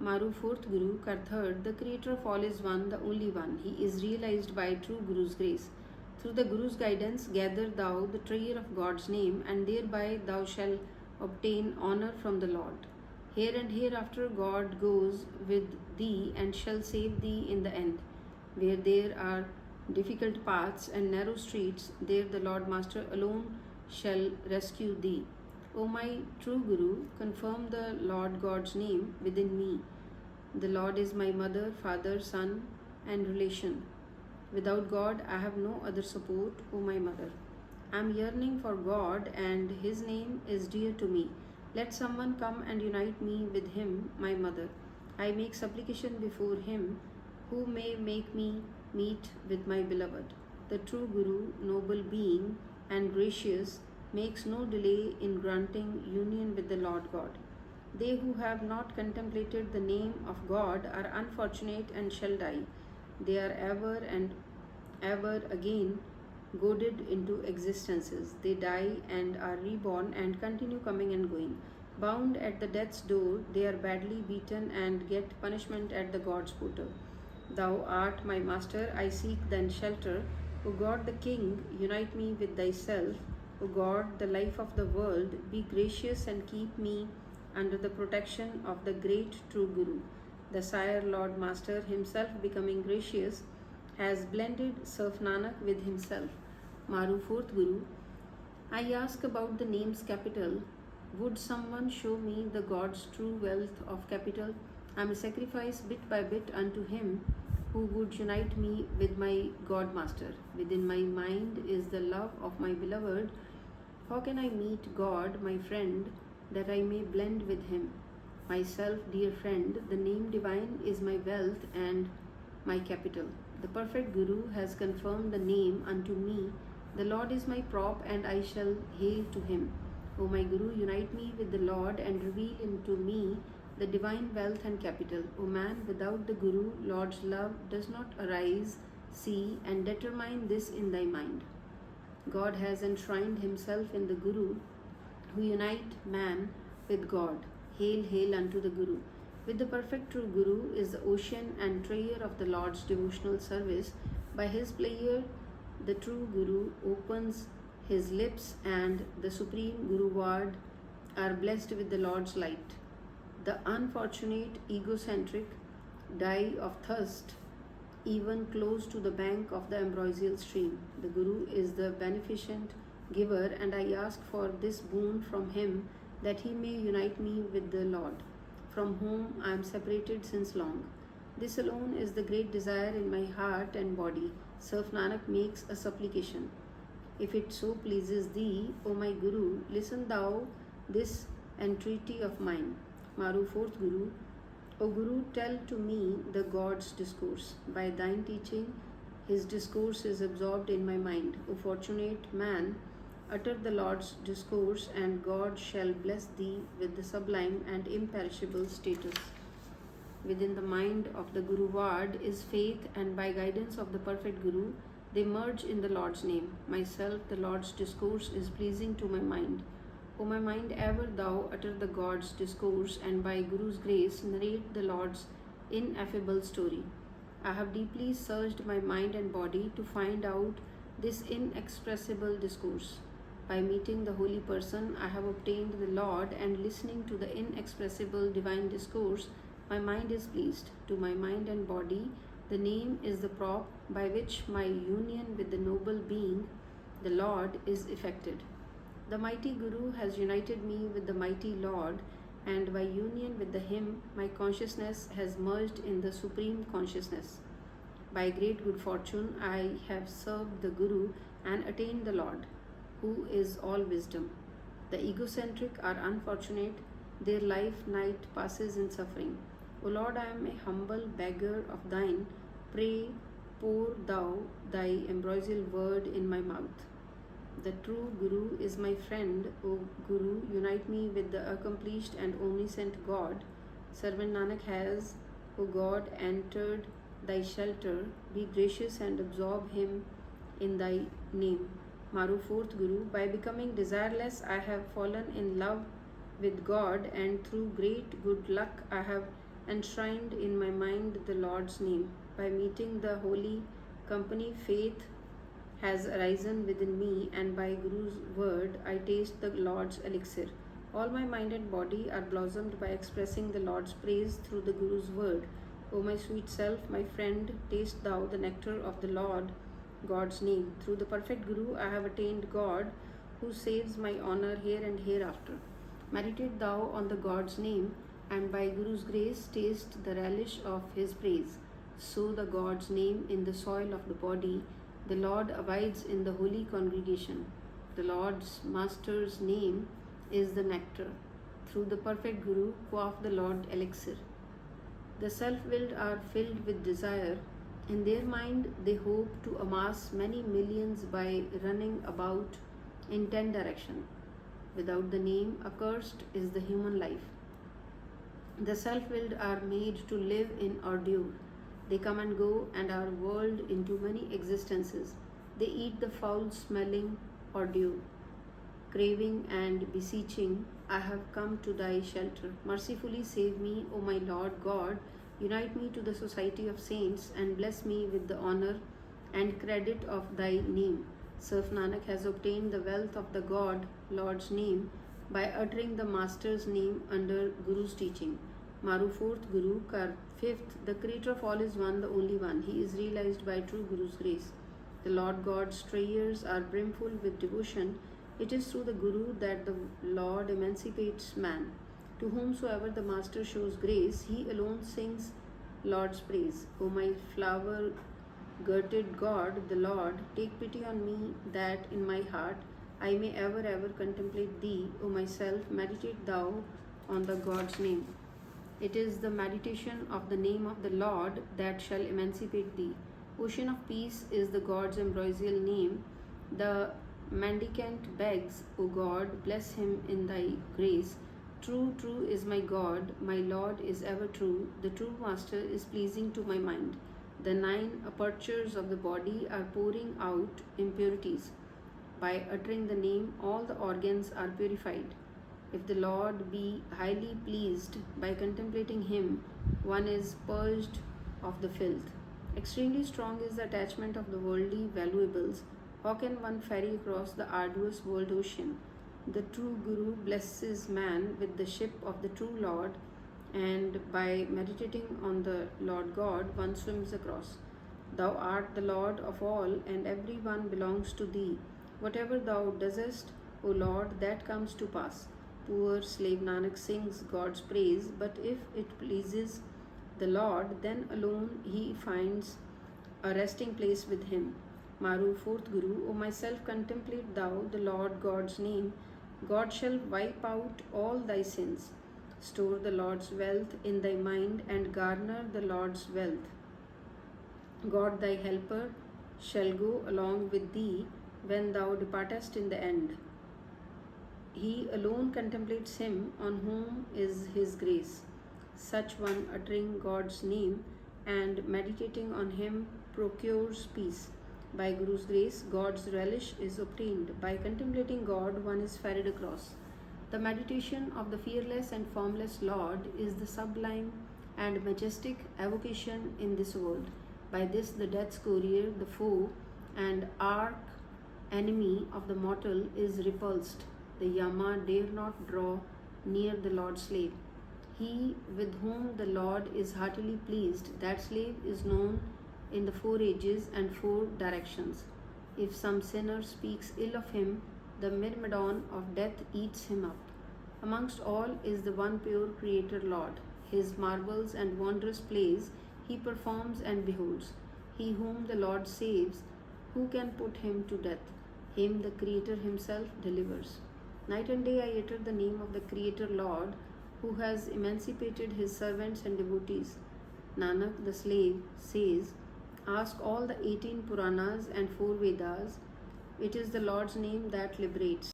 Maru fourth Guru, Karthard, the creator of all is one, the only one. He is realized by true Guru's grace. Through the Guru's guidance, gather thou the treasure of God's name, and thereby thou shalt obtain honor from the Lord. Here and hereafter God goes with thee and shall save thee in the end. Where there are difficult paths and narrow streets, there the Lord Master alone shall rescue thee. O my true Guru, confirm the Lord God's name within me. The Lord is my mother, father, son, and relation. Without God, I have no other support, O my mother. I am yearning for God, and His name is dear to me. Let someone come and unite me with Him, my mother. I make supplication before Him, who may make me meet with my beloved. The true Guru, noble being and gracious, makes no delay in granting union with the Lord God. They who have not contemplated the name of God are unfortunate and shall die. They are ever and ever again goaded into existences. They die and are reborn and continue coming and going. Bound at the death's door, they are badly beaten and get punishment at the God's portal. Thou art my master, I seek then shelter. O God the King, unite me with thyself. O God, the life of the world, be gracious and keep me under the protection of the great true Guru. The Sire Lord Master himself becoming gracious has blended Serf Nanak with himself. Maru fourth Guru, I ask about the name's capital. Would someone show me the God's true wealth of capital? I am a sacrifice bit by bit unto him who would unite me with my God Master. Within my mind is the love of my beloved. How can I meet God, my friend, that I may blend with him? Myself, dear friend, the name divine is my wealth and my capital. The perfect Guru has confirmed the name unto me. The Lord is my prop, and I shall hail to him. O my Guru, unite me with the Lord and reveal into me the divine wealth and capital. O man, without the Guru, Lord's love does not arise. See and determine this in thy mind. God has enshrined himself in the Guru, who unite man with God. Hail, hail unto the Guru. With the perfect true Guru is the ocean and treasure of the Lord's devotional service. By his prayer, the true Guru opens his lips, and the supreme Guru ward are blessed with the Lord's light. The unfortunate egocentric die of thirst even close to the bank of the ambrosial stream. The Guru is the beneficent giver, and I ask for this boon from him, that he may unite me with the Lord, from whom I am separated since long. This alone is the great desire in my heart and body. Serf Nanak makes a supplication. If it so pleases thee, O my Guru, listen thou this entreaty of mine. Maru fourth Guru, O Guru, tell to me the God's discourse. By thine teaching, his discourse is absorbed in my mind. O fortunate man, utter the Lord's discourse, and God shall bless thee with the sublime and imperishable status. Within the mind of the Guru ward is faith, and by guidance of the perfect Guru, they merge in the Lord's name. Myself, the Lord's discourse is pleasing to my mind. O my mind, ever thou utter the God's discourse, and by Guru's grace narrate the Lord's ineffable story. I have deeply searched my mind and body to find out this inexpressible discourse. By meeting the holy person, I have obtained the Lord, and listening to the inexpressible divine discourse, my mind is pleased. To my mind and body, the name is the prop by which my union with the noble being, the Lord, is effected. The mighty Guru has united me with the mighty Lord, and by union with him, my consciousness has merged in the supreme consciousness. By great good fortune, I have served the Guru and attained the Lord, who is all wisdom. The egocentric are unfortunate, their life night passes in suffering. O Lord, I am a humble beggar of thine. Pray, pour thou thy ambrosial word in my mouth. The true Guru is my friend. O Guru, unite me with the accomplished and omniscient God. Servant Nanak has, O God, entered thy shelter. Be gracious and absorb him in thy name. Maru fourth Guru, by becoming desireless, I have fallen in love with God, and through great good luck I have enshrined in my mind the Lord's name. By meeting the holy company, faith has arisen within me, and by Guru's word I taste the Lord's elixir. All my mind and body are blossomed by expressing the Lord's praise through the Guru's word. O my sweet self, my friend, taste thou the nectar of the Lord, God's name. Through the perfect Guru I have attained God, who saves my honor here and hereafter. Meditate thou on the God's name, and by Guru's grace taste the relish of his praise. Sow the God's name in the soil of the body. The Lord abides in the holy congregation. The Lord's Master's name is the nectar. Through the perfect Guru, quaff the Lord elixir. The self-willed are filled with desire. In their mind, they hope to amass many millions by running about in 10 directions. Without the name, accursed is the human life. The self-willed are made to live in ordure. They come and go and are whirled into many existences. They eat the foul-smelling ordure. Craving and beseeching, I have come to thy shelter. Mercifully save me, O my Lord God. Unite me to the society of saints and bless me with the honor and credit of thy name. Serf Nanak has obtained the wealth of the God, Lord's name, by uttering the Master's name under Guru's teaching. Maru, fourth Guru, Kar, fifth, the Creator of all is one, the only one. He is realized by true Guru's grace. The Lord God's treasures are brimful with devotion. It is through the Guru that the Lord emancipates man. To whomsoever the Master shows grace, he alone sings Lord's praise. O my flower-girded God, the Lord, take pity on me, that in my heart I may ever contemplate thee. O myself, meditate thou on the God's name. It is the meditation of the name of the Lord that shall emancipate thee. Ocean of peace is the God's ambrosial name. The mendicant begs, O God, bless him in thy grace. True, true is my God, my Lord is ever true. The true Master is pleasing to my mind. The 9 apertures of the body are pouring out impurities. By uttering the name, all the organs are purified. If the Lord be highly pleased, by contemplating him, one is purged of the filth. Extremely strong is the attachment of the worldly valuables. How can one ferry across the arduous world ocean? The true Guru blesses man with the ship of the true Lord, and by meditating on the Lord God, one swims across. Thou art the Lord of all, and every one belongs to thee. Whatever thou doest, O Lord, that comes to pass. Poor slave Nanak sings God's praise, but if it pleases the Lord, then alone he finds a resting place with him. Maru, fourth Guru, O myself, contemplate thou the Lord God's name. God shall wipe out all thy sins. Store the Lord's wealth in thy mind and garner the Lord's wealth. God thy helper shall go along with thee when thou departest in the end. He alone contemplates him on whom is his grace. Such one uttering God's name and meditating on him procures peace. By Guru's grace, God's relish is obtained. By contemplating God, one is ferried across. The meditation of the fearless and formless Lord is the sublime and majestic avocation in this world. By this, the death's courier, the foe and arch enemy of the mortal, is repulsed. The Yama dare not draw near the Lord's slave. He with whom the Lord is heartily pleased, that slave is known in the 4 ages and 4 directions. If some sinner speaks ill of him, the myrmidon of death eats him up. Amongst all is the one pure Creator Lord. His marvels and wondrous plays he performs and beholds. He whom the Lord saves, who can put him to death? Him the Creator himself delivers. Night and day I utter the name of the Creator Lord, who has emancipated his servants and devotees. Nanak, the slave, says, ask all the 18 Puranas and 4 Vedas. It is the Lord's name that liberates.